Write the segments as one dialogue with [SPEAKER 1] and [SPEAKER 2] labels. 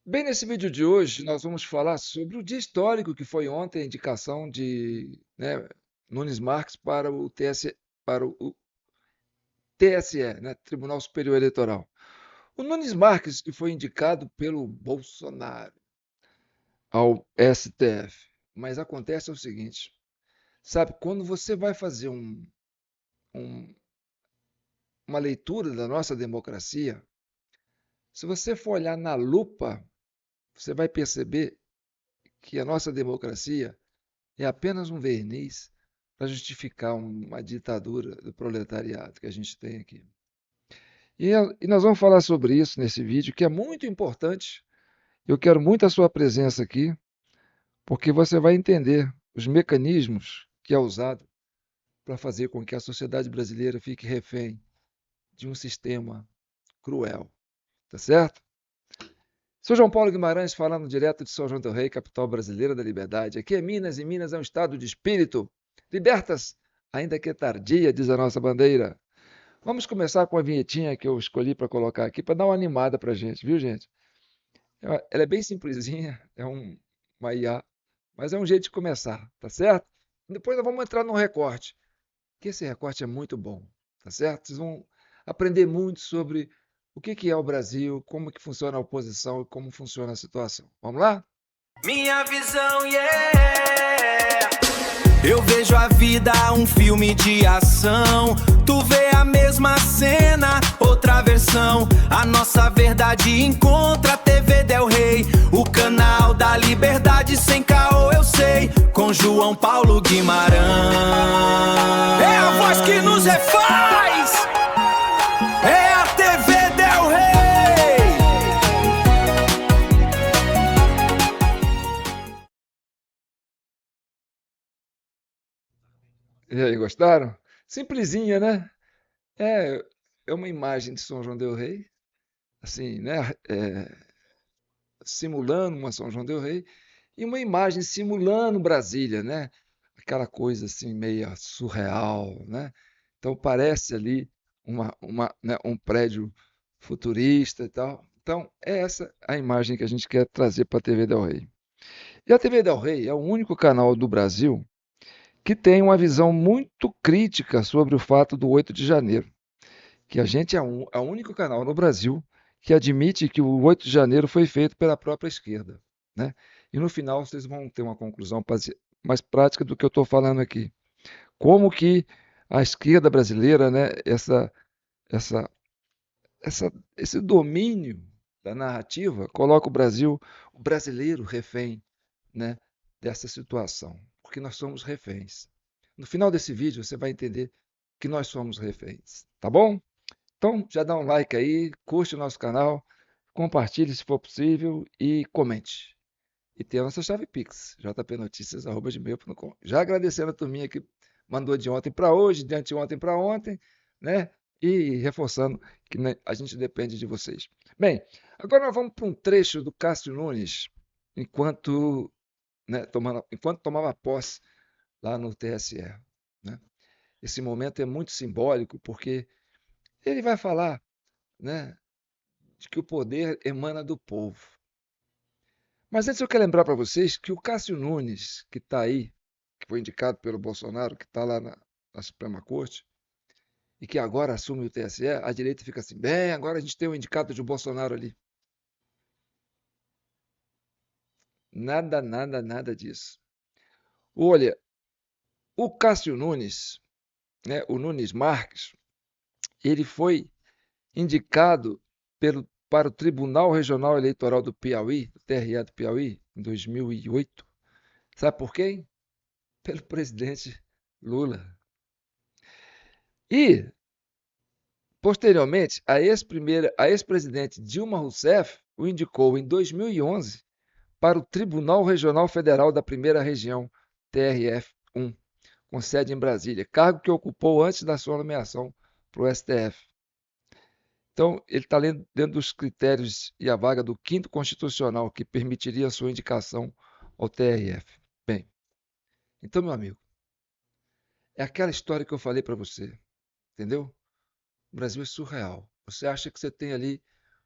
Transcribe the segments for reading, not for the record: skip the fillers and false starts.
[SPEAKER 1] Bem, nesse vídeo de hoje, nós vamos falar sobre o dia histórico que foi ontem a indicação de, Nunes Marques para o TSE, né, Tribunal Superior Eleitoral. O Nunes Marques, que foi indicado pelo Bolsonaro ao STF. Mas acontece o seguinte, sabe, quando você vai fazer um- uma leitura da nossa democracia, se você for olhar na lupa, você vai perceber que a nossa democracia é apenas um verniz para justificar uma ditadura do proletariado que a gente tem aqui. E nós vamos falar sobre isso nesse vídeo, que é muito importante. Eu quero muito a sua presença aqui, porque você vai entender os mecanismos que é usado para fazer com que a sociedade brasileira fique refém de um sistema cruel. Tá certo? Sou João Paulo Guimarães, falando direto de São João del Rei, capital brasileira da liberdade. Aqui é Minas, e Minas é um estado de espírito. Libertas, ainda que tardia, diz a nossa bandeira. Vamos começar com a vinhetinha que eu escolhi para colocar aqui, para dar uma animada para a gente, viu, gente? Ela é bem simplesinha, uma IA, mas é um jeito de começar, tá certo? Depois nós vamos entrar no recorte, que esse recorte é muito bom, tá certo? Vocês vão aprender muito sobre o que é o Brasil, como que funciona a oposição e como funciona a situação. Vamos lá?
[SPEAKER 2] Minha visão, yeah. Eu vejo a vida, um filme de ação. Tu vê a mesma cena, outra versão. A nossa verdade encontra a TV Del Rey, o canal da liberdade sem caô, eu sei. Com João Paulo Guimarães. É a voz que nos refaz. É a TV Del Rey.
[SPEAKER 1] E aí, gostaram? Simplesinha, né? É, é uma imagem de São João del Rei, assim, né? Simulando uma São João del Rei, e uma imagem simulando Brasília, né? Aquela coisa assim meio surreal, né? Então parece ali né, um prédio futurista e tal. Então é essa a imagem que a gente quer trazer para a TV Del Rey. E a TV Del Rey é o único canal do Brasil que tem uma visão muito crítica sobre o fato do 8 de janeiro, que a gente é o único canal no Brasil que admite que o 8 de janeiro foi feito pela própria esquerda, né? E no final vocês vão ter uma conclusão mais prática do que eu estou falando aqui. Como que a esquerda brasileira, né, essa, esse domínio da narrativa coloca o brasileiro refém, né, dessa situação, porque nós somos reféns. No final desse vídeo você vai entender que nós somos reféns, tá bom? Então, já dá um like aí, curte o nosso canal, compartilhe se for possível e comente. E tem a nossa chave Pix, jpnoticias@gmail.com. Já agradecendo a turminha que mandou de ontem para hoje, de anteontem para ontem, né? E reforçando que a gente depende de vocês. Bem, agora nós vamos para um trecho do Cássio Nunes, enquanto, enquanto tomava posse lá no TSE, né? Esse momento é muito simbólico porque ele vai falar, né, de que o poder emana do povo. Mas antes eu quero lembrar para vocês que o Cássio Nunes, que está aí, que foi indicado pelo Bolsonaro, que está lá na Suprema Corte, e que agora assume o TSE, a direita fica assim, bem, agora a gente tem o indicado de Bolsonaro ali. Nada, nada, nada disso. Olha, o Cássio Nunes, né, o Nunes Marques, ele foi indicado para o Tribunal Regional Eleitoral do Piauí, o TRE do Piauí, em 2008. Sabe por quem? Pelo presidente Lula. E, posteriormente, a ex-presidente Dilma Rousseff o indicou em 2011 para o Tribunal Regional Federal da Primeira Região, TRF-1, com sede em Brasília, cargo que ocupou antes da sua nomeação para o STF. Então, ele está dentro dos critérios e a vaga do 5º Constitucional, que permitiria a sua indicação ao TRF. Bem, então, meu amigo, é aquela história que eu falei para você, entendeu? O Brasil é surreal. Você acha que você tem ali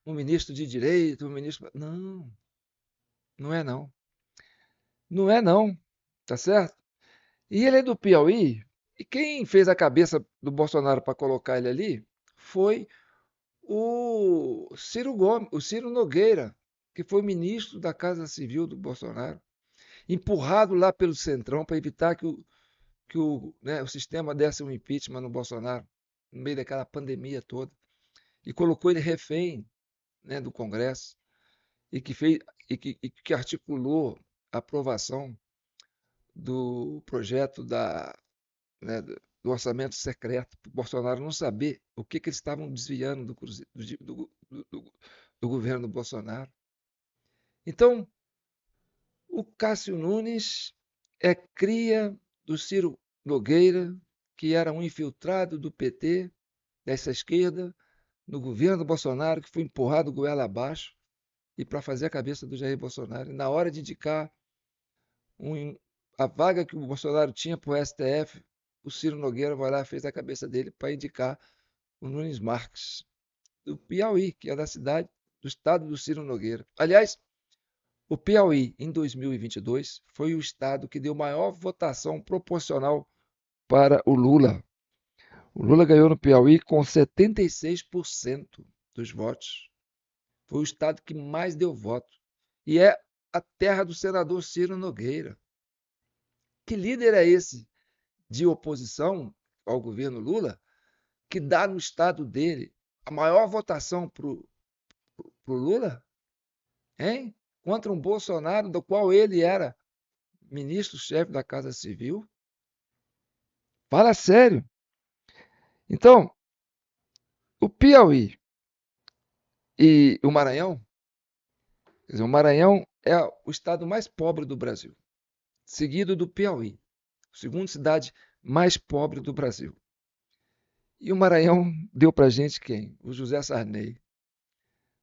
[SPEAKER 1] um ministro de direita, um ministro. Não. Não é não. Não é não, tá certo? E ele é do Piauí, e quem fez a cabeça do Bolsonaro para colocar ele ali foi o Ciro Gomes, o Ciro Nogueira, que foi ministro da Casa Civil do Bolsonaro, empurrado lá pelo Centrão para evitar que o sistema desse um impeachment no Bolsonaro, no meio daquela pandemia toda, e colocou ele refém, né, do Congresso, e que articulou a aprovação do projeto né, do orçamento secreto, para o Bolsonaro não saber o que eles estavam desviando do governo do Bolsonaro. Então, o Cássio Nunes é cria do Ciro Nogueira, que era um infiltrado do PT, dessa esquerda, no governo do Bolsonaro, que foi empurrado goela abaixo e para fazer a cabeça do Jair Bolsonaro. E na hora de indicar a vaga que o Bolsonaro tinha para o STF, o Ciro Nogueira vai lá e fez a cabeça dele para indicar o Nunes Marques, do Piauí, que é da cidade, do estado do Ciro Nogueira. Aliás, o Piauí, em 2022, foi o estado que deu maior votação proporcional para o Lula. O Lula ganhou no Piauí com 76% dos votos. Foi o estado que mais deu voto. E é a terra do senador Ciro Nogueira. Que líder é esse de oposição ao governo Lula que dá no estado dele a maior votação para o Lula? Hein? Contra um Bolsonaro do qual ele era ministro-chefe da Casa Civil? Fala sério. Então, o Piauí e o Maranhão, quer dizer, o Maranhão é o estado mais pobre do Brasil, seguido do Piauí, a segunda cidade mais pobre do Brasil. E o Maranhão deu para a gente quem? O José Sarney.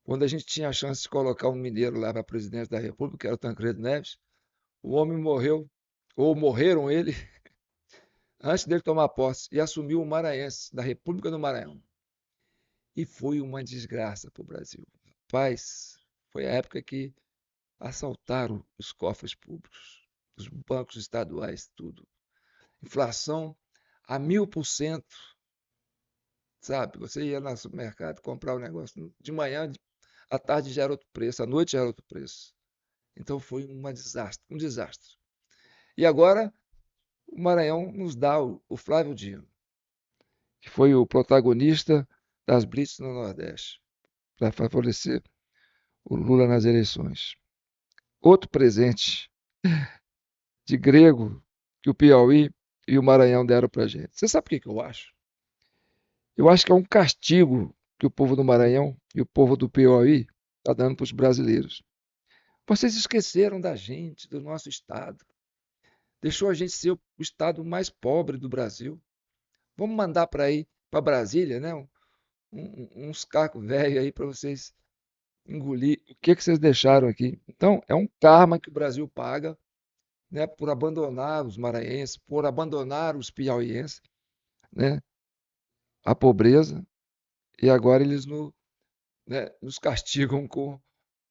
[SPEAKER 1] Quando a gente tinha a chance de colocar um mineiro lá para a presidência da República, que era o Tancredo Neves, o homem morreu, ou morreram ele, antes dele tomar posse, e assumiu o maranhense, da República do Maranhão. E foi uma desgraça para o Brasil. Rapaz, foi a época que assaltaram os cofres públicos, os bancos estaduais, tudo. Inflação a 1000%. Sabe? Você ia no supermercado comprar um negócio de manhã, à tarde já era outro preço, à noite já era outro preço. Então foi um desastre, um desastre. E agora o Maranhão nos dá o Flávio Dino, que foi o protagonista das blitz no Nordeste, para favorecer o Lula nas eleições. Outro presente de grego que o Piauí e o Maranhão deram para a gente. Você sabe o que eu acho? Eu acho que é um castigo que o povo do Maranhão e o povo do Piauí está dando para os brasileiros. Vocês esqueceram da gente, do nosso estado. Deixou a gente ser o estado mais pobre do Brasil. Vamos mandar para aí, para Brasília, né? Uns cacos velhos aí para vocês engolir. O que vocês deixaram aqui? Então, é um karma que o Brasil paga, né, por abandonar os maranhenses, por abandonar os piauienses, né, a pobreza, e agora eles nos castigam com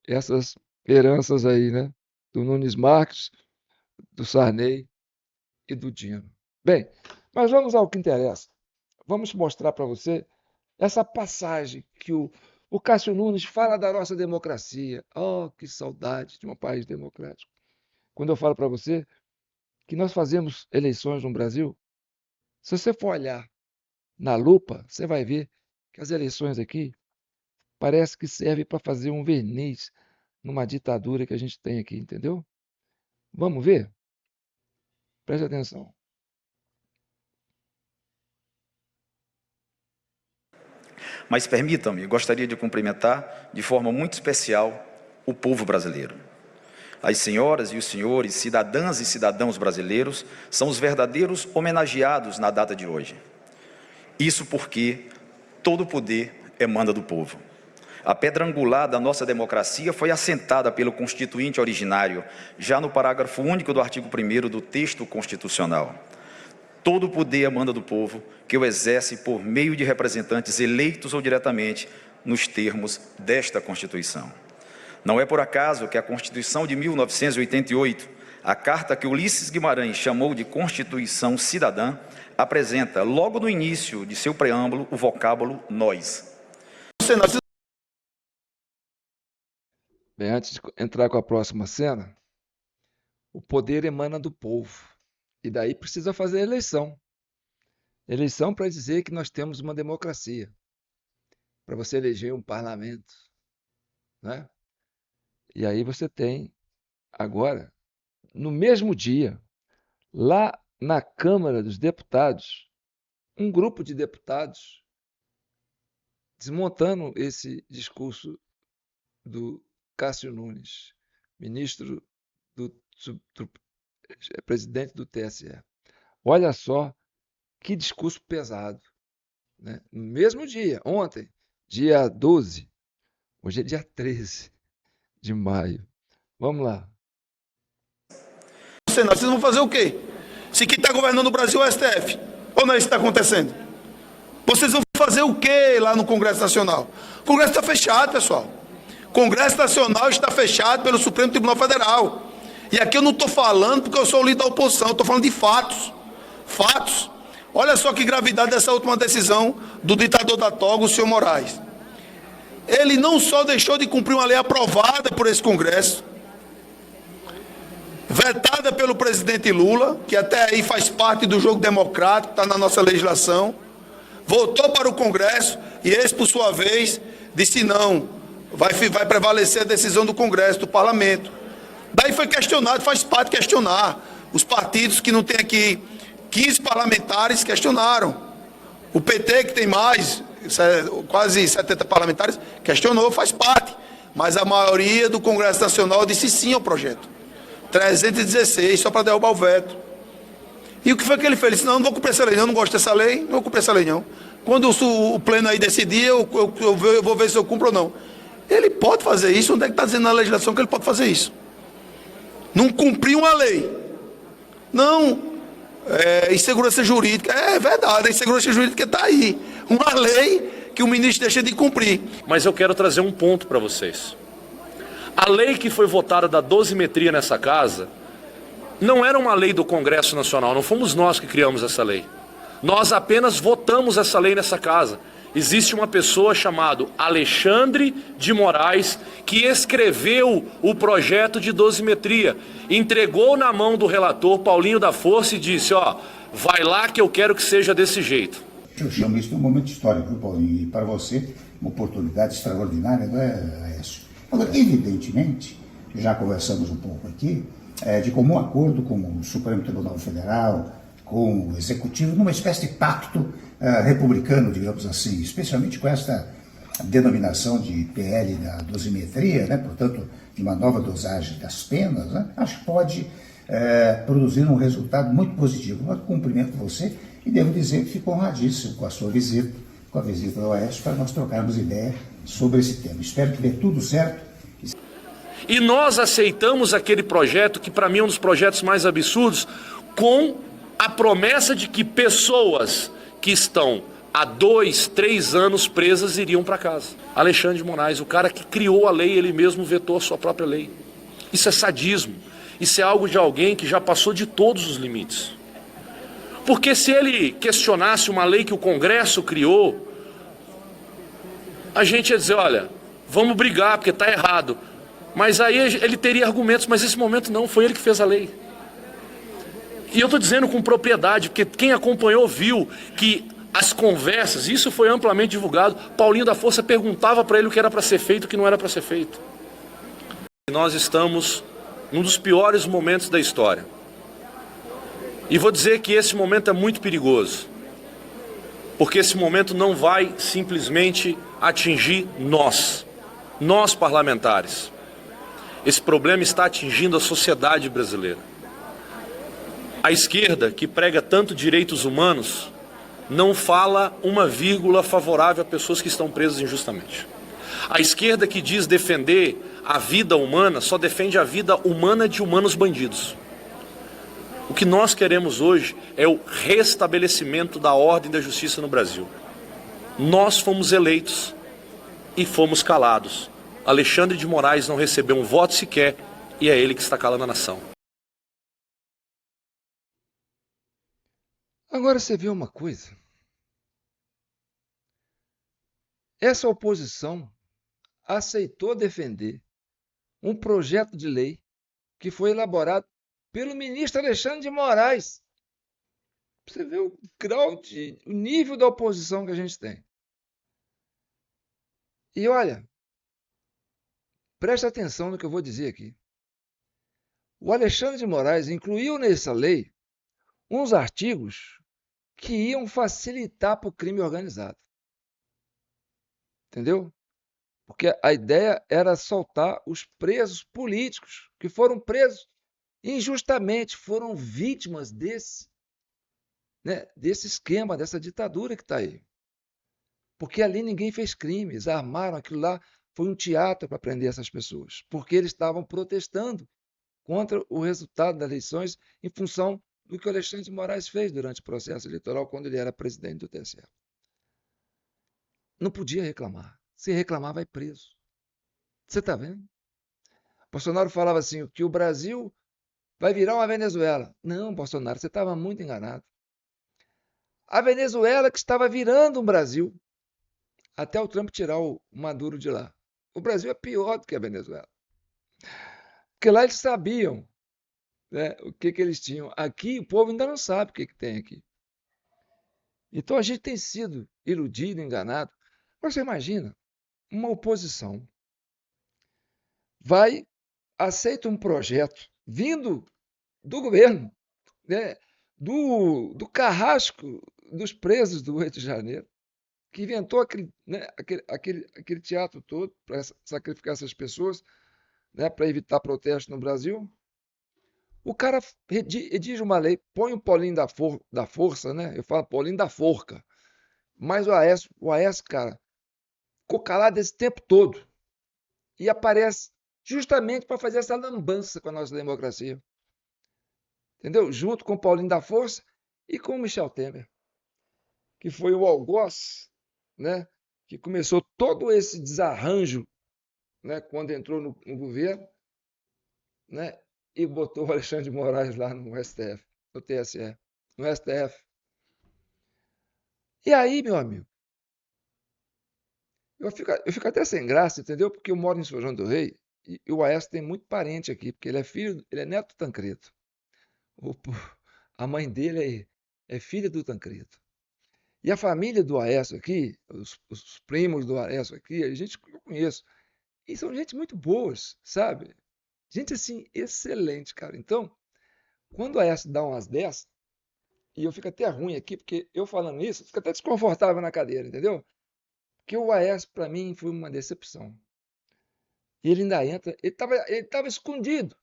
[SPEAKER 1] essas heranças aí, né, do Nunes Marques, do Sarney e do Dino. Bem, mas vamos ao que interessa. Vamos mostrar para você essa passagem que o Cássio Nunes fala da nossa democracia. Oh, que saudade de um país democrático. Quando eu falo para você que nós fazemos eleições no Brasil, se você for olhar na lupa, você vai ver que as eleições aqui parece que servem para fazer um verniz numa ditadura que a gente tem aqui, entendeu? Vamos ver? Preste atenção.
[SPEAKER 3] Mas permitam-me, gostaria de cumprimentar de forma muito especial o povo brasileiro. As senhoras e os senhores, cidadãs e cidadãos brasileiros, são os verdadeiros homenageados na data de hoje. Isso porque todo o poder emana do povo. A pedra angular da nossa democracia foi assentada pelo Constituinte originário, já no parágrafo único do artigo 1º do texto constitucional. Todo o poder emana do povo, que o exerce por meio de representantes eleitos ou diretamente nos termos desta Constituição. Não é por acaso que a Constituição de 1988, a carta que Ulisses Guimarães chamou de Constituição Cidadã, apresenta, logo no início de seu preâmbulo, o vocábulo nós.
[SPEAKER 1] Bem, antes de entrar com a próxima cena, o poder emana do povo. E daí precisa fazer eleição. Eleição para dizer que nós temos uma democracia. Para você eleger um parlamento, né? E aí você tem, agora, no mesmo dia, lá na Câmara dos Deputados, um grupo de deputados desmontando esse discurso do Cássio Nunes, ministro presidente do TSE. Olha só que discurso pesado, né? No mesmo dia, ontem, dia 12, hoje é dia 13 de maio. Vamos lá.
[SPEAKER 4] Vocês vão fazer o quê? Se quem está governando o Brasil é o STF, ou não é isso que está acontecendo? Vocês vão fazer o quê lá no Congresso Nacional? O Congresso está fechado, pessoal. O Congresso Nacional está fechado pelo Supremo Tribunal Federal. E aqui eu não estou falando porque eu sou o líder da oposição, eu estou falando de fatos. Fatos. Olha só que gravidade dessa última decisão do ditador da toga, o senhor Moraes. Ele não só deixou de cumprir uma lei aprovada por esse Congresso, vetada pelo presidente Lula, que até aí faz parte do jogo democrático, está na nossa legislação, voltou para o Congresso e esse, por sua vez, disse não, vai prevalecer a decisão do Congresso, do Parlamento. Daí foi questionado, faz parte questionar. Os partidos que não têm aqui 15 parlamentares questionaram. O PT, que tem mais, quase 70 parlamentares, questionou, faz parte. Mas a maioria do Congresso Nacional disse sim ao projeto. 316, só para derrubar o veto. E o que foi que ele fez? Ele disse, não vou cumprir essa lei, não gosto dessa lei, não vou cumprir essa lei, não. Quando o pleno aí decidir, eu vou ver se eu cumpro ou não. Ele pode fazer isso, onde é que está dizendo na legislação que ele pode fazer isso? Não cumprir uma lei. Não, insegurança jurídica, é verdade, a insegurança jurídica está aí. Uma lei que o ministro deixa de cumprir.
[SPEAKER 5] Mas eu quero trazer um ponto para vocês. A lei que foi votada da dosimetria nessa casa não era uma lei do Congresso Nacional, não fomos nós que criamos essa lei. Nós apenas votamos essa lei nessa casa. Existe uma pessoa chamada Alexandre de Moraes que escreveu o projeto de dosimetria, entregou na mão do relator Paulinho da Força e disse, ó, vai lá que eu quero que seja desse jeito.
[SPEAKER 6] Eu chamo isso de um momento histórico, viu, Paulinho? E para você, uma oportunidade extraordinária, não é, Aécio? Agora, evidentemente, já conversamos um pouco aqui, de comum acordo com o Supremo Tribunal Federal, com o Executivo, numa espécie de pacto republicano, digamos assim, especialmente com esta denominação de PL da dosimetria, né? Portanto, de uma nova dosagem das penas, né? Acho que pode produzir um resultado muito positivo. Eu cumprimento você e devo dizer que fico honradíssimo com a sua visita, com a visita do Oeste, para nós trocarmos ideia sobre esse tema. Espero que dê tudo certo.
[SPEAKER 5] E nós aceitamos aquele projeto, que para mim é um dos projetos mais absurdos, com a promessa de que pessoas que estão há 2, 3 anos presas iriam para casa. Alexandre de Moraes, o cara que criou a lei, ele mesmo vetou a sua própria lei. Isso é sadismo. Isso é algo de alguém que já passou de todos os limites. Porque se ele questionasse uma lei que o Congresso criou, a gente ia dizer, olha, vamos brigar porque está errado. Mas aí ele teria argumentos, mas nesse momento não, foi ele que fez a lei. E eu estou dizendo com propriedade, porque quem acompanhou viu que as conversas, isso foi amplamente divulgado, Paulinho da Força perguntava para ele o que era para ser feito e o que não era para ser feito. Nós estamos num dos piores momentos da história. E vou dizer que esse momento é muito perigoso, porque esse momento não vai simplesmente atingir nós parlamentares. Esse problema está atingindo a sociedade brasileira. A esquerda, que prega tanto direitos humanos, não fala uma vírgula favorável a pessoas que estão presas injustamente. A esquerda, que diz defender a vida humana, só defende a vida humana de humanos bandidos. O que nós queremos hoje é o restabelecimento da ordem da justiça no Brasil. Nós fomos eleitos e fomos calados. Alexandre de Moraes não recebeu um voto sequer e é ele que está calando a nação.
[SPEAKER 1] Agora você vê uma coisa. Essa oposição aceitou defender um projeto de lei que foi elaborado pelo ministro Alexandre de Moraes. Você vê o grau o nível da oposição que a gente tem. E olha, preste atenção no que eu vou dizer aqui. O Alexandre de Moraes incluiu nessa lei uns artigos que iam facilitar para o crime organizado. Entendeu? Porque a ideia era soltar os presos políticos que foram presos injustamente, foram vítimas desse esquema, dessa ditadura que está aí. Porque ali ninguém fez crimes, armaram aquilo lá, foi um teatro para prender essas pessoas, porque eles estavam protestando contra o resultado das eleições em função do que o Alexandre de Moraes fez durante o processo eleitoral, quando ele era presidente do TSE. Não podia reclamar. Se reclamar, vai preso. Você está vendo? Bolsonaro falava assim, que o Brasil vai virar uma Venezuela. Não, Bolsonaro, você estava muito enganado. A Venezuela que estava virando um Brasil, até o Trump tirar o Maduro de lá. O Brasil é pior do que a Venezuela. Porque lá eles sabiam, né, o que eles tinham. Aqui o povo ainda não sabe o que tem aqui. Então a gente tem sido iludido, enganado. Você imagina, uma oposição aceita um projeto vindo do governo, né, do carrasco dos presos do Rio de Janeiro, que inventou aquele teatro todo para sacrificar essas pessoas, né, para evitar protesto no Brasil. O cara redige uma lei, põe o Paulinho da Força, né? Eu falo Paulinho da Forca. Mas o Aécio, cara, ficou calado esse tempo todo. E aparece justamente para fazer essa lambança com a nossa democracia. Entendeu? Junto com o Paulinho da Força e com o Michel Temer, que foi o algoz, né, que começou todo esse desarranjo, né, quando entrou no governo, né, e botou o Alexandre de Moraes lá no STF, no TSE, no STF. E aí, meu amigo, eu fico até sem graça, entendeu? Porque eu moro em São João do Rei e o Aécio tem muito parente aqui, porque ele é neto do Tancredo. A mãe dele é filha do Tancredo. E a família do Aécio aqui, os primos do Aécio aqui, a gente que eu conheço, e são gente muito boas, sabe? Gente assim, excelente, cara. Então, quando o Aécio dá umas dessas, e eu fico até ruim aqui, porque eu falando isso, fico até desconfortável na cadeira, entendeu? Porque o Aécio, para mim, foi uma decepção. E ele ainda entra, ele tava escondido.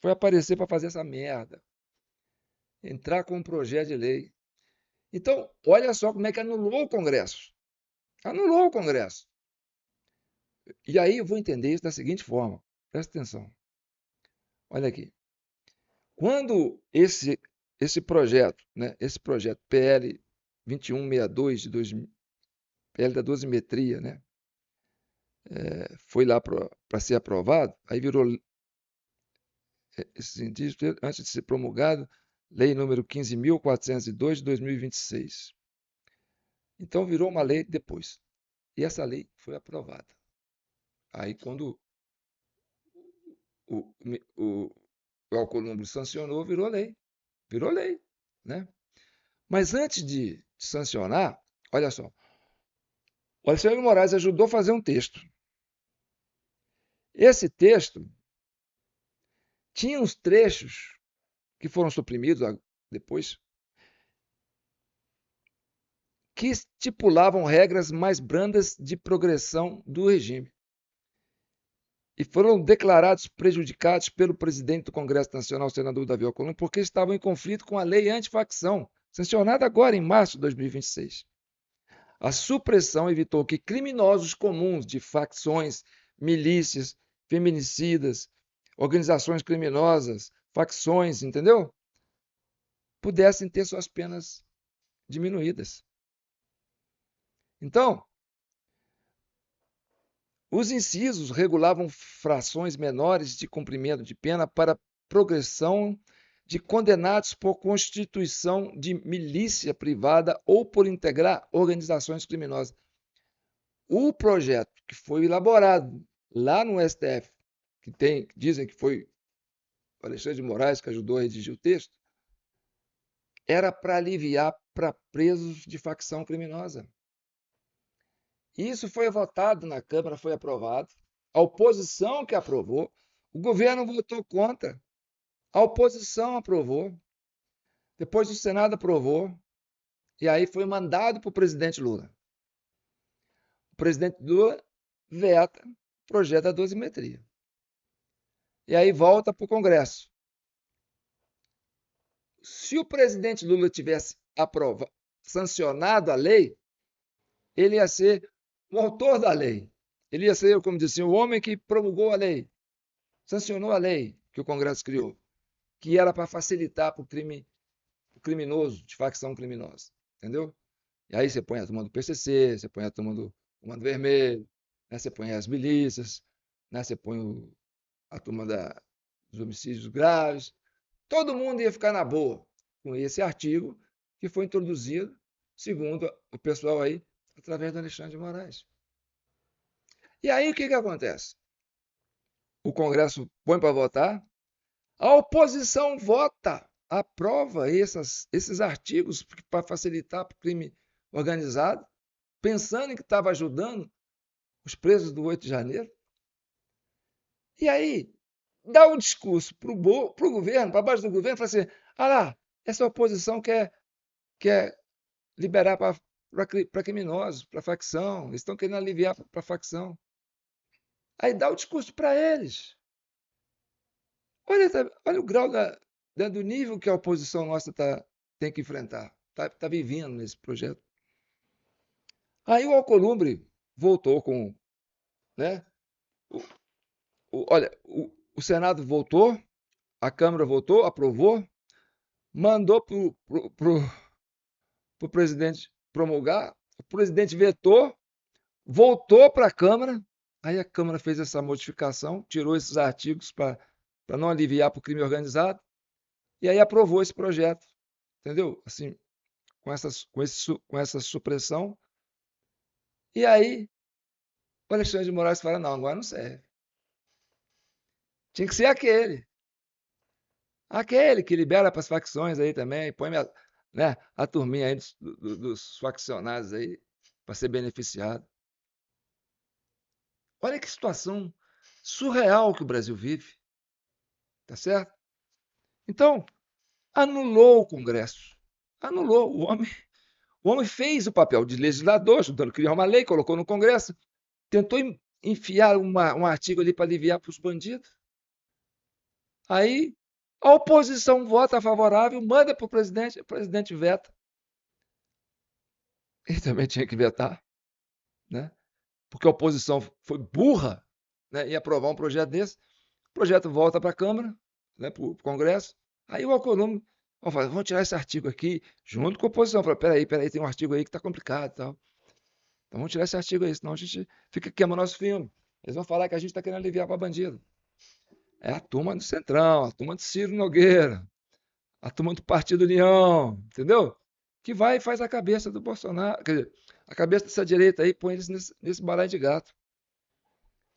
[SPEAKER 1] Foi aparecer para fazer essa merda. Entrar com um projeto de lei. Então, olha só como é que anulou o Congresso. Anulou o Congresso. E aí eu vou entender isso da seguinte forma. Presta atenção. Olha aqui. Quando esse projeto, né, esse projeto PL 2162 de 2000, PL da dosimetria, né, foi lá para ser aprovado, aí virou esse cientista, antes de ser promulgado, lei número 15.402 de 2026. Então virou uma lei depois. E essa lei foi aprovada. Aí quando o Alcolumbre sancionou, virou lei. Virou lei, né? Mas antes de sancionar, olha só, o Alexandre de Moraes ajudou a fazer um texto. Esse texto tinha uns trechos que foram suprimidos depois, que estipulavam regras mais brandas de progressão do regime. E foram declarados prejudicados pelo presidente do Congresso Nacional, senador Davi Alcolumbre, porque estavam em conflito com a lei antifacção, sancionada agora em março de 2026. A supressão evitou que criminosos comuns de facções, milícias, feminicidas, organizações criminosas, facções, entendeu? Pudessem ter suas penas diminuídas. Então, Os incisos regulavam frações menores de cumprimento de pena para progressão de condenados por constituição de milícia privada ou por integrar organizações criminosas. O projeto que foi elaborado lá no STF, dizem que foi o Alexandre de Moraes que ajudou a redigir o texto, era para aliviar para presos de facção criminosa. Isso foi votado na Câmara, foi aprovado. A oposição que aprovou, o governo votou contra. A oposição aprovou. Depois o Senado aprovou. E aí foi mandado para o presidente Lula. O presidente Lula veta o projeto da dosimetria. E aí volta para o Congresso. Se o presidente Lula tivesse sancionado a lei, ele ia ser o autor da lei. Ele ia ser, como disse, o homem que promulgou a lei, sancionou a lei que o Congresso criou, que era para facilitar para o criminoso, de facção criminosa. Entendeu? E aí você põe a turma do PCC, você põe a turma do Comando Vermelho, né? Você põe as milícias, né? Você põe a turma dos homicídios graves. Todo mundo ia ficar na boa com esse artigo que foi introduzido, segundo o pessoal aí, através do Alexandre de Moraes. E aí o que acontece? O Congresso põe para votar, a oposição vota, aprova esses artigos para facilitar para o crime organizado, pensando que estava ajudando os presos do 8 de janeiro. E aí dá um discurso para o governo, para baixo do governo, fala assim, lá, essa oposição quer liberar para criminosos, para facção, eles estão querendo aliviar para facção. Aí dá o discurso para eles. Olha o grau do nível que a oposição nossa tem que enfrentar, está vivendo nesse projeto. Aí o Alcolumbre voltou com... Né? Olha, o Senado votou, a Câmara votou, aprovou, mandou para o presidente promulgar, o presidente vetou, voltou para a Câmara, aí a Câmara fez essa modificação, tirou esses artigos para não aliviar para o crime organizado, e aí aprovou esse projeto, entendeu? Assim, com essa supressão. E aí o Alexandre de Moraes fala, não, agora não serve. Tinha que ser aquele que libera para as facções aí também, põe a turminha aí dos faccionados aí para ser beneficiado. Olha que situação surreal que o Brasil vive. Tá certo? Então, anulou o Congresso. Anulou. O homem fez o papel de legislador, ajudando a criar uma lei, colocou no Congresso, tentou enfiar um artigo ali para aliviar para os bandidos. Aí a oposição vota favorável, manda para o presidente veta. Ele também tinha que vetar, né? Porque a oposição foi burra, né, em aprovar um projeto desse. O projeto volta para a Câmara, né, para o Congresso. Aí o Alcolumbre, vamos tirar esse artigo aqui, junto com a oposição. Fala, peraí, tem um artigo aí que está complicado e tal. Então vamos tirar esse artigo aí, senão a gente fica queimando nosso filme. Eles vão falar que a gente está querendo aliviar para bandido. É a turma do Centrão, a turma do Ciro Nogueira, a turma do Partido União, entendeu? Que vai e faz a cabeça do Bolsonaro, quer dizer, a cabeça dessa direita aí, põe eles nesse balaio de gato.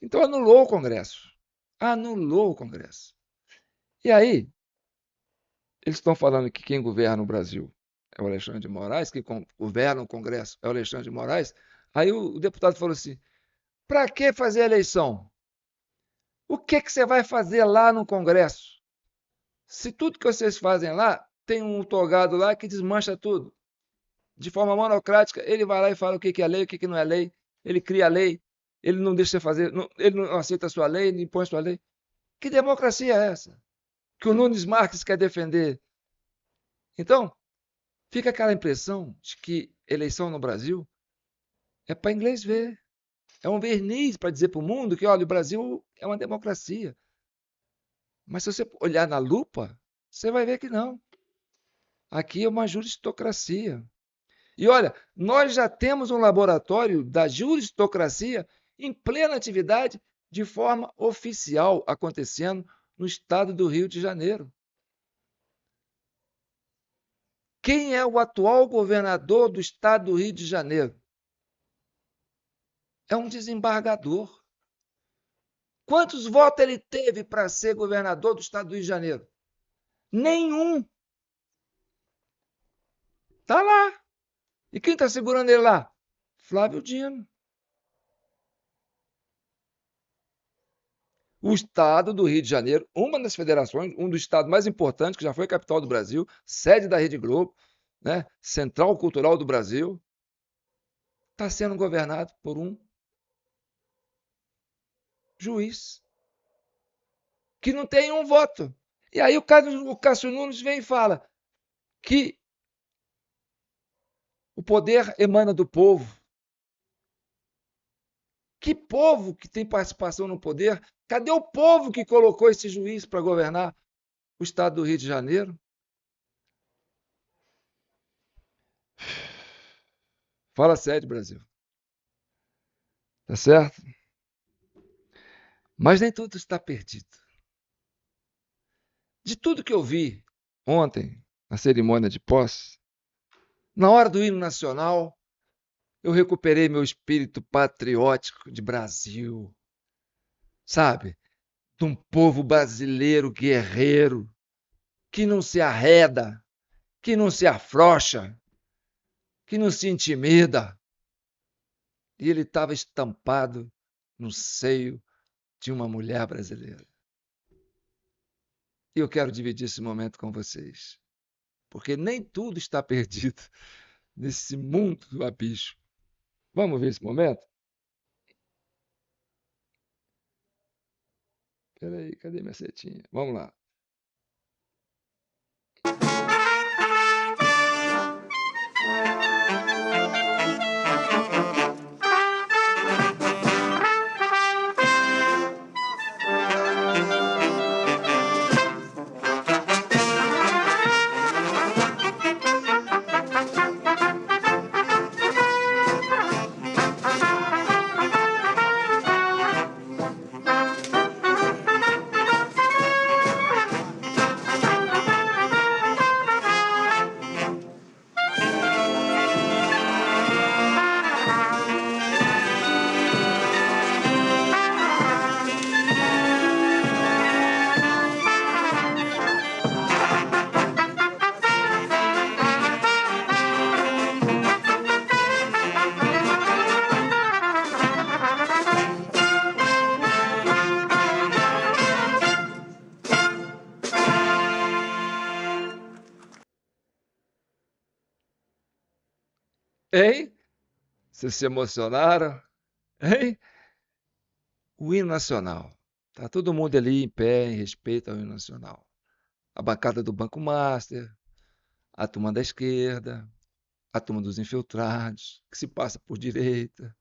[SPEAKER 1] Então anulou o Congresso. Anulou o Congresso. E aí, eles estão falando que quem governa o Brasil é o Alexandre de Moraes, que governa o Congresso é o Alexandre de Moraes. Aí o deputado falou assim, para que fazer eleição? O que você vai fazer lá no Congresso? Se tudo que vocês fazem lá, tem um togado lá que desmancha tudo. De forma monocrática, ele vai lá e fala o que é lei, o que não é lei. Ele cria a lei, ele não deixa você fazer, ele não aceita a sua lei, não impõe a sua lei. Que democracia é essa? Que o Nunes Marques quer defender. Então, fica aquela impressão de que eleição no Brasil é para inglês ver. É um verniz para dizer para o mundo que, olha, o Brasil é uma democracia. Mas se você olhar na lupa, você vai ver que não. Aqui é uma juristocracia. E olha, nós já temos um laboratório da juristocracia em plena atividade, de forma oficial, acontecendo no estado do Rio de Janeiro. Quem é o atual governador do estado do Rio de Janeiro? É um desembargador. Quantos votos ele teve para ser governador do estado do Rio de Janeiro? Nenhum. Está lá. E quem está segurando ele lá? Flávio Dino. O estado do Rio de Janeiro, uma das federações, um dos estados mais importantes, que já foi capital do Brasil, sede da Rede Globo, né? Central cultural do Brasil, está sendo governado por um juiz que não tem um voto. E aí o Cássio Nunes vem e fala que o poder emana do povo. Que povo que tem participação no poder? Cadê o povo que colocou esse juiz para governar o estado do Rio de Janeiro? Fala sério, Brasil. Tá certo? Mas nem tudo está perdido. De tudo que eu vi ontem, na cerimônia de posse, na hora do hino nacional, eu recuperei meu espírito patriótico de Brasil. Sabe? De um povo brasileiro guerreiro, que não se arreda, que não se afrouxa, que não se intimida. E ele estava estampado no seio de uma mulher brasileira. E eu quero dividir esse momento com vocês, porque nem tudo está perdido nesse mundo do abismo. Vamos ver esse momento? Espera aí, cadê minha setinha? Vamos lá. Hein? Vocês se emocionaram? Hein? O hino nacional. Está todo mundo ali em pé, em respeito ao hino nacional. A bancada do Banco Master, a turma da esquerda, a turma dos infiltrados, que se passa por direita,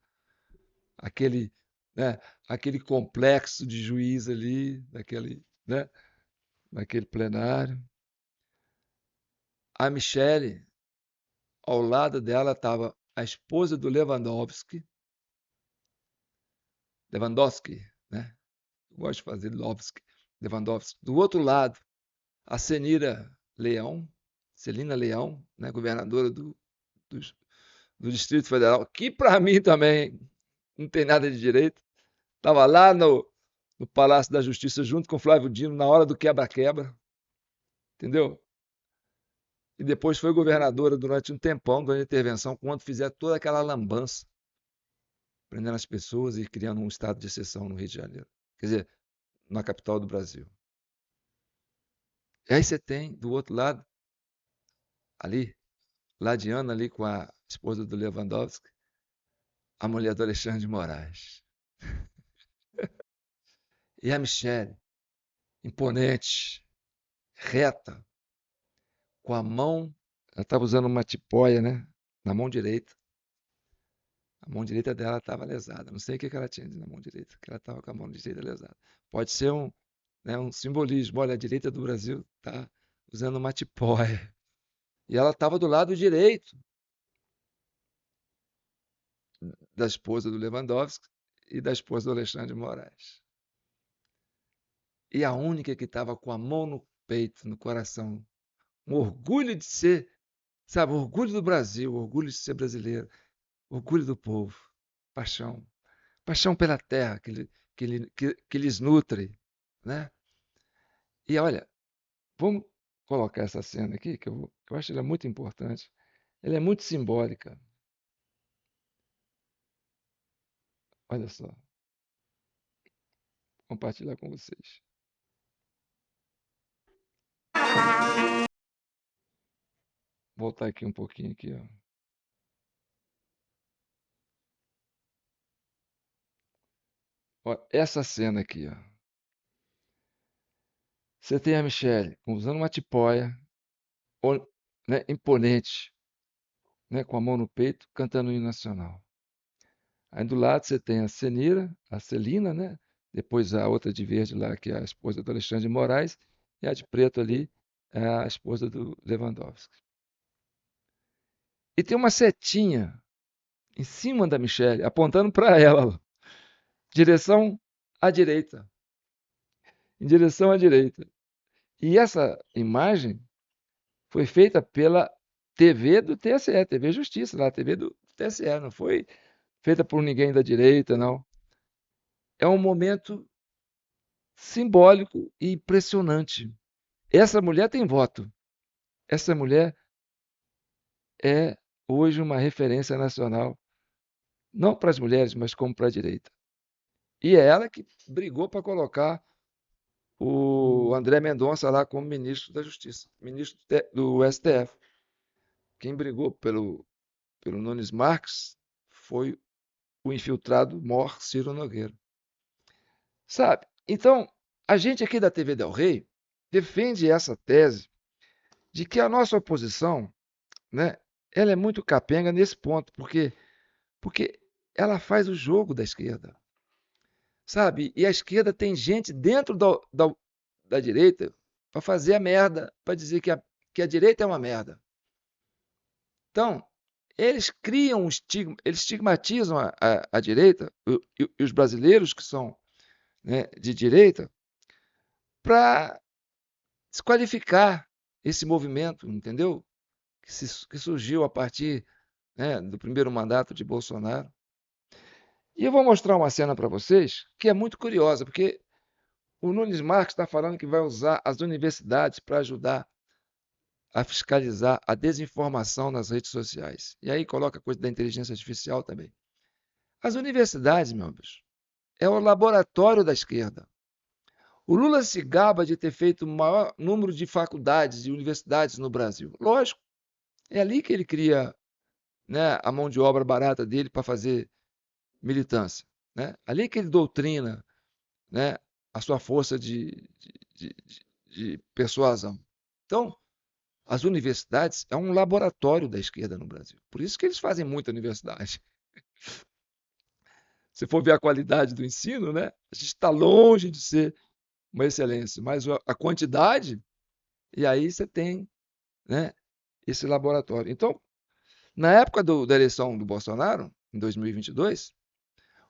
[SPEAKER 1] aquele, né, aquele complexo de juiz ali, naquele plenário. A Michele, ao lado dela estava a esposa do Lewandowski, né? Eu gosto de fazer Lewandowski. Do outro lado, a Celina Leão, né? Governadora do Distrito Federal, que para mim também não tem nada de direito. Estava lá no Palácio da Justiça junto com Flávio Dino na hora do quebra-quebra, entendeu? E depois foi governadora durante um tempão, durante a intervenção, quando fizer toda aquela lambança, prendendo as pessoas e criando um estado de exceção no Rio de Janeiro. Quer dizer, na capital do Brasil. E aí você tem, do outro lado, ali, ladeando ali com a esposa do Lewandowski, a mulher do Alexandre de Moraes. E a Michele, imponente, reta, com a mão, ela estava usando uma tipóia, né? Na mão direita. A mão direita dela estava lesada. Não sei o que ela tinha na mão direita, que ela estava com a mão direita lesada. Pode ser um simbolismo. Olha, a direita do Brasil está usando uma tipóia. E ela estava do lado direito da esposa do Lewandowski e da esposa do Alexandre de Moraes. E a única que estava com a mão no peito, no coração, um orgulho de ser, sabe, orgulho do Brasil, orgulho de ser brasileiro, orgulho do povo, paixão. Paixão pela terra que lhes nutre, né? E olha, vamos colocar essa cena aqui, que eu acho ela muito importante. Ela é muito simbólica. Olha só. Vou compartilhar com vocês. Voltar aqui um pouquinho aqui, ó. Ó, essa cena aqui, ó. Você tem a Michelle usando uma tipóia, né, imponente, né, com a mão no peito, cantando o hino nacional. Aí do lado você tem a Cenira, a Celina, né? Depois a outra de verde lá, que é a esposa do Alexandre de Moraes, e a de preto ali é a esposa do Lewandowski. E tem uma setinha em cima da Michelle, apontando para ela, direção à direita. Em direção à direita. E essa imagem foi feita pela TV do TSE, TV Justiça, lá, TV do TSE, não foi feita por ninguém da direita, não. É um momento simbólico e impressionante. Essa mulher tem voto. Essa mulher é hoje uma referência nacional, não para as mulheres, mas como para a direita. E é ela que brigou para colocar o André Mendonça lá como ministro da Justiça, ministro do STF. Quem brigou pelo Nunes Marques foi o infiltrado mor Ciro Nogueira. Sabe? Então, a gente aqui da TV Del Rey defende essa tese de que a nossa oposição, né, ela é muito capenga nesse ponto, porque ela faz o jogo da esquerda, sabe? E a esquerda tem gente dentro da direita para fazer a merda, para dizer que a direita é uma merda. Então, eles criam um estigma, eles estigmatizam a direita, e os brasileiros que são, né, de direita, para desqualificar esse movimento, entendeu? Que surgiu a partir, né, do primeiro mandato de Bolsonaro. E eu vou mostrar uma cena para vocês que é muito curiosa, porque o Nunes Marques está falando que vai usar as universidades para ajudar a fiscalizar a desinformação nas redes sociais. E aí coloca a coisa da inteligência artificial também. As universidades, meu bicho, é o laboratório da esquerda. O Lula se gaba de ter feito o maior número de faculdades e universidades no Brasil. Lógico, é ali que ele cria, né, a mão de obra barata dele para fazer militância. Né? Ali que ele doutrina, né, a sua força de persuasão. Então, as universidades é um laboratório da esquerda no Brasil. Por isso que eles fazem muita universidade. Se for ver a qualidade do ensino, né, a gente está longe de ser uma excelência, mas a quantidade, e aí você tem, né, esse laboratório. Então, na época da eleição do Bolsonaro, em 2022,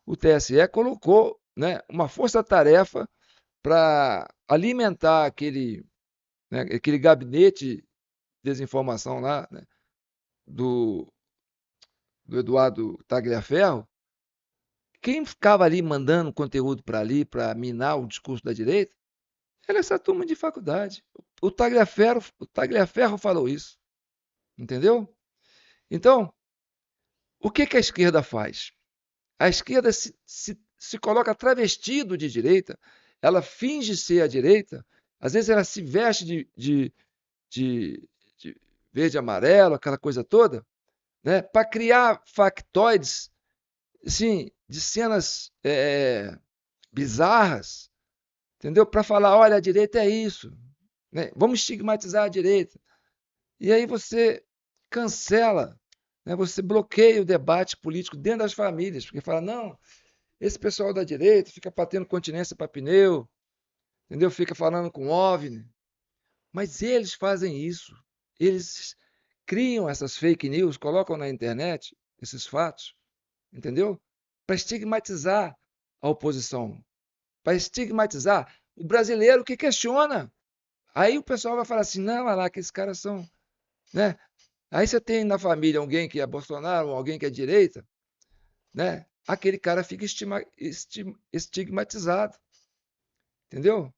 [SPEAKER 1] o TSE colocou, né, uma força-tarefa para alimentar aquele gabinete de desinformação lá, né, do Eduardo Tagliaferro. Quem ficava ali mandando conteúdo para ali, para minar o discurso da direita, era essa turma de faculdade. O Tagliaferro falou isso. Entendeu? Então, o que a esquerda faz? A esquerda se coloca travestido de direita, ela finge ser a direita, às vezes ela se veste de verde e amarelo, aquela coisa toda, né, para criar factoides, assim, de cenas bizarras, entendeu? Para falar, olha, a direita é isso, né? Vamos estigmatizar a direita. E aí você cancela, né? Você bloqueia o debate político dentro das famílias, porque fala, não, esse pessoal da direita fica batendo continência para pneu, entendeu? Fica falando com OVNI. Mas eles fazem isso. Eles criam essas fake news, colocam na internet esses fatos, entendeu? Para estigmatizar, a oposição, para estigmatizar o brasileiro que questiona. Aí o pessoal vai falar assim, não, olha lá, que esses caras são... Né? Aí você tem na família alguém que é Bolsonaro, ou alguém que é direita, né? Aquele cara fica estigmatizado, entendeu?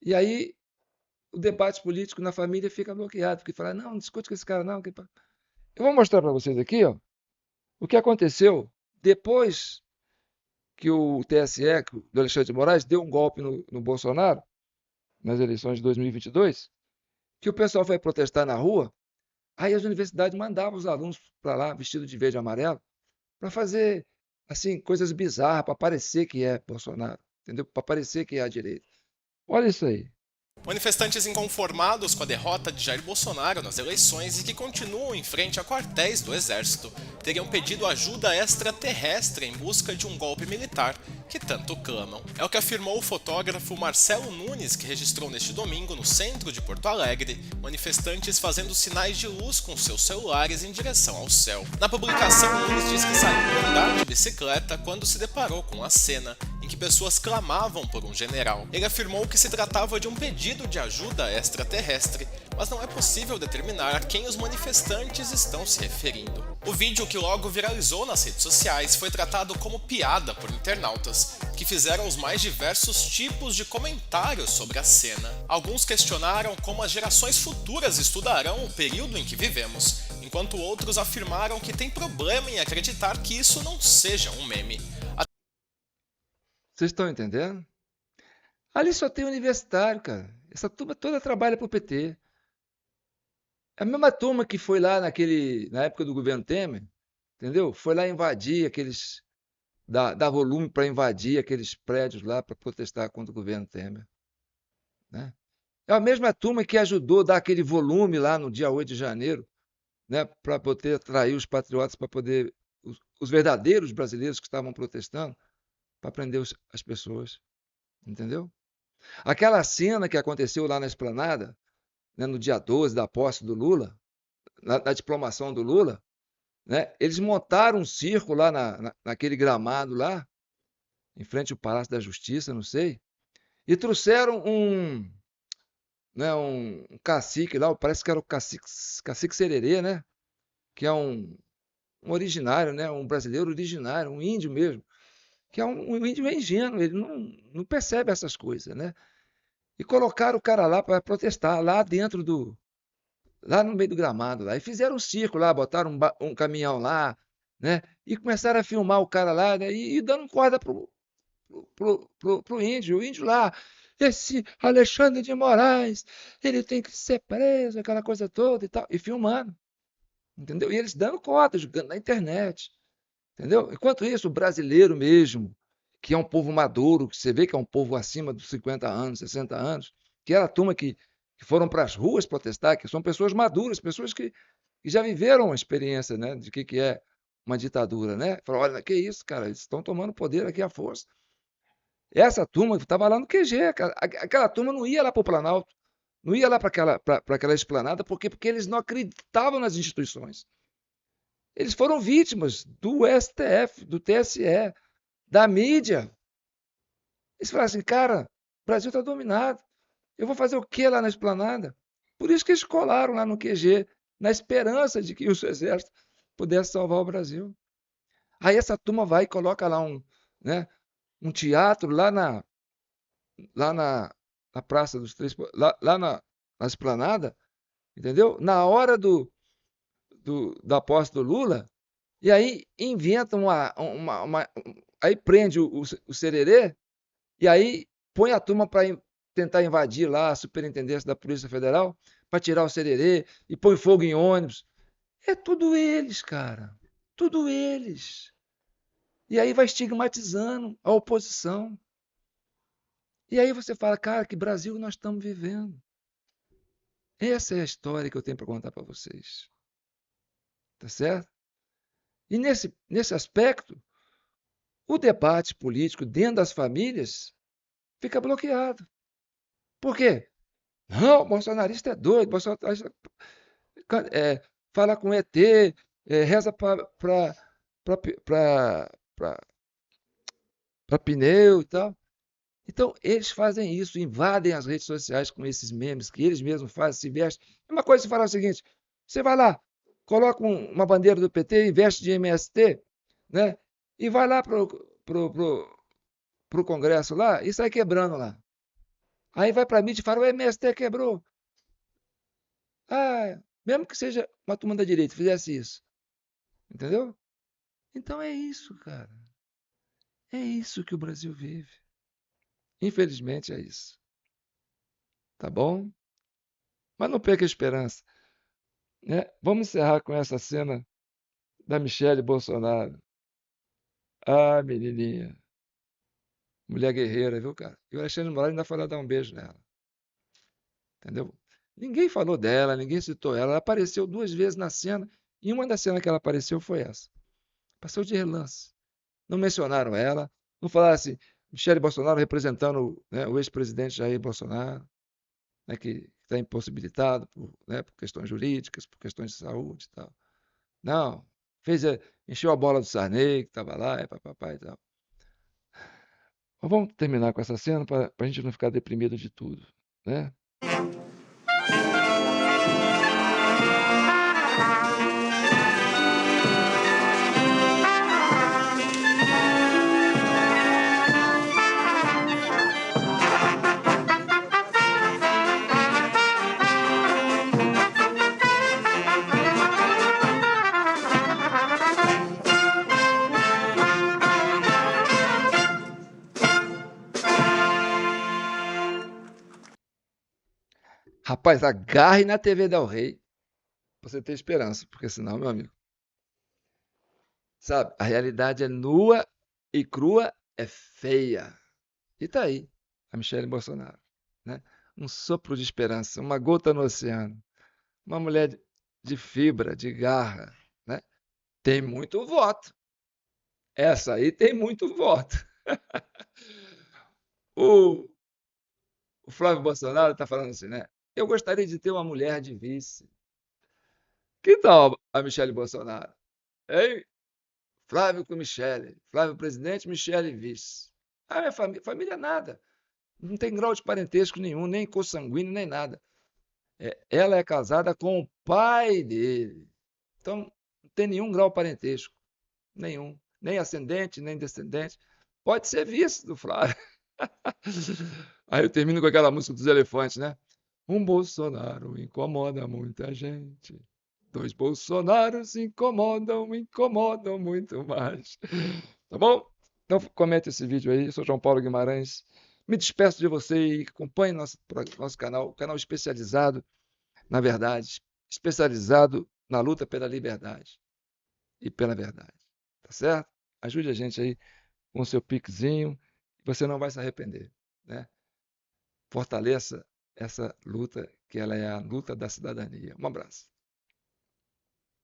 [SPEAKER 1] E aí o debate político na família fica bloqueado, porque fala, não discute com esse cara não. Eu vou mostrar para vocês aqui, ó, o que aconteceu depois que o TSE, do Alexandre de Moraes, deu um golpe no Bolsonaro, nas eleições de 2022, que o pessoal foi protestar na rua, aí as universidades mandavam os alunos para lá, vestidos de verde e amarelo, para fazer assim coisas bizarras, para parecer que é Bolsonaro, entendeu? Para parecer que é a direita. Olha isso aí.
[SPEAKER 7] Manifestantes inconformados com a derrota de Jair Bolsonaro nas eleições e que continuam em frente a quartéis do Exército teriam pedido ajuda extraterrestre em busca de um golpe militar que tanto clamam. É o que afirmou o fotógrafo Marcelo Nunes, que registrou neste domingo, no centro de Porto Alegre, manifestantes fazendo sinais de luz com seus celulares em direção ao céu. Na publicação, Nunes diz que saiu para andar de bicicleta quando se deparou com a cena em que pessoas clamavam por um general. Ele afirmou que se tratava de um pedido de ajuda extraterrestre, mas não é possível determinar a quem os manifestantes estão se referindo. O vídeo, que logo viralizou nas redes sociais, foi tratado como piada por internautas, que fizeram os mais diversos tipos de comentários sobre a cena. Alguns questionaram como as gerações futuras estudarão o período em que vivemos, enquanto outros afirmaram que tem problema em acreditar que isso não seja um meme.
[SPEAKER 1] Vocês estão entendendo? Ali só tem universitário, cara. Essa turma toda trabalha para o PT. É a mesma turma que foi lá na época do governo Temer, entendeu? Foi lá invadir aqueles... Dar volume para invadir aqueles prédios lá para protestar contra o governo Temer. Né? É a mesma turma que ajudou a dar aquele volume lá no dia 8 de janeiro, né, para poder atrair os patriotas, para poder... Os verdadeiros brasileiros que estavam protestando, para prender as pessoas. Entendeu? Aquela cena que aconteceu lá na Esplanada, né, no dia 12 da posse do Lula, na diplomação do Lula, né, eles montaram um circo lá naquele gramado lá, em frente ao Palácio da Justiça, não sei, e trouxeram um cacique lá, parece que era o cacique Sererê, né, que é um originário, né, um brasileiro originário, um índio mesmo, que é um índio ingênuo, ele não percebe essas coisas, né? E colocaram o cara lá para protestar, lá no meio do gramado, lá. E fizeram um circo lá, botaram um caminhão lá, né? E começaram a filmar o cara lá, né? E dando corda pro índio, o índio lá. Esse Alexandre de Moraes, ele tem que ser preso, aquela coisa toda e tal. E filmando, entendeu? E eles dando corda, jogando na internet. Entendeu? Enquanto isso, o brasileiro mesmo, que é um povo maduro, que você vê que é um povo acima dos 50 anos, 60 anos, que era a turma que foram para as ruas protestar, que são pessoas maduras, pessoas que já viveram a experiência, né, de que é uma ditadura, né? Falaram, olha, que isso, cara, eles estão tomando poder aqui à força. Essa turma estava lá no QG, aquela turma não ia lá para o Planalto, não ia lá para aquela esplanada, porque eles não acreditavam nas instituições. Eles foram vítimas do STF, do TSE, da mídia. Eles falaram assim, cara, o Brasil está dominado. Eu vou fazer o quê lá na esplanada? Por isso que eles colaram lá no QG, na esperança de que o exército pudesse salvar o Brasil. Aí essa turma vai e coloca lá um teatro lá na Praça dos Três... Lá na esplanada, entendeu? Na hora da posse do Lula, e aí inventa aí prende o Sererê, e aí põe a turma para tentar invadir lá a superintendência da Polícia Federal, para tirar o Sererê, e põe fogo em ônibus. É tudo eles, cara. Tudo eles. E aí vai estigmatizando a oposição. E aí você fala, cara, que Brasil nós estamos vivendo. Essa é a história que eu tenho para contar para vocês. Tá certo? E nesse aspecto, o debate político dentro das famílias fica bloqueado. Por quê? Não, o bolsonarista é doido, bolsonarista fala com ET, reza para para pneu e tal. Então, eles fazem isso, invadem as redes sociais com esses memes que eles mesmos fazem, se vestem. É uma coisa se falar o seguinte: você vai lá, coloca uma bandeira do PT, investe de MST, né? E vai lá pro Congresso lá e sai quebrando lá. Aí vai para a mídia e fala: o MST quebrou. Ah, mesmo que seja uma turma da direita fizesse isso. Entendeu? Então é isso, cara. É isso que o Brasil vive. Infelizmente é isso. Tá bom? Mas não perca a esperança, né? Vamos encerrar com essa cena da Michele Bolsonaro. Ah, menininha. Mulher guerreira, viu, cara? E o Alexandre de Moraes ainda foi lá dar um beijo nela. Entendeu? Ninguém falou dela, ninguém citou ela. Ela apareceu 2 vezes na cena, e uma das cenas que ela apareceu foi essa. Passou de relance. Não mencionaram ela, não falaram assim, Michele Bolsonaro representando, né, o ex-presidente Jair Bolsonaro, né, que está impossibilitado por questões jurídicas, por questões de saúde e tal. Não, encheu a bola do Sarney, que estava lá, papapá e tal. Mas vamos terminar com essa cena para a gente não ficar deprimido de tudo, né? Rapaz, agarre na TV Del Rey pra você ter esperança, porque senão, meu amigo, sabe, a realidade é nua e crua, é feia. E tá aí, a Michele Bolsonaro, né? Um sopro de esperança, uma gota no oceano, uma mulher de fibra, de garra, né? Tem muito voto. Essa aí tem muito voto. O, o Flávio Bolsonaro está falando assim, né? Eu gostaria de ter uma mulher de vice. Que tal a Michele Bolsonaro? Hein? Flávio com Michele. Flávio presidente, Michele vice. Ah, minha família nada. Não tem grau de parentesco nenhum, nem consanguíneo, nem nada. Ela é casada com o pai dele. Então, não tem nenhum grau parentesco. Nenhum. Nem ascendente, nem descendente. Pode ser vice do Flávio. Aí eu termino com aquela música dos elefantes, né? Um Bolsonaro incomoda muita gente. 2 Bolsonaros incomodam muito mais. Tá bom? Então comente esse vídeo aí. Eu sou João Paulo Guimarães. Me despeço de você e acompanhe nosso canal especializado na verdade, especializado na luta pela liberdade e pela verdade. Tá certo? Ajude a gente aí com o seu pixinho. Você não vai se arrepender, né? Fortaleça essa luta, que ela é a luta da cidadania. Um abraço.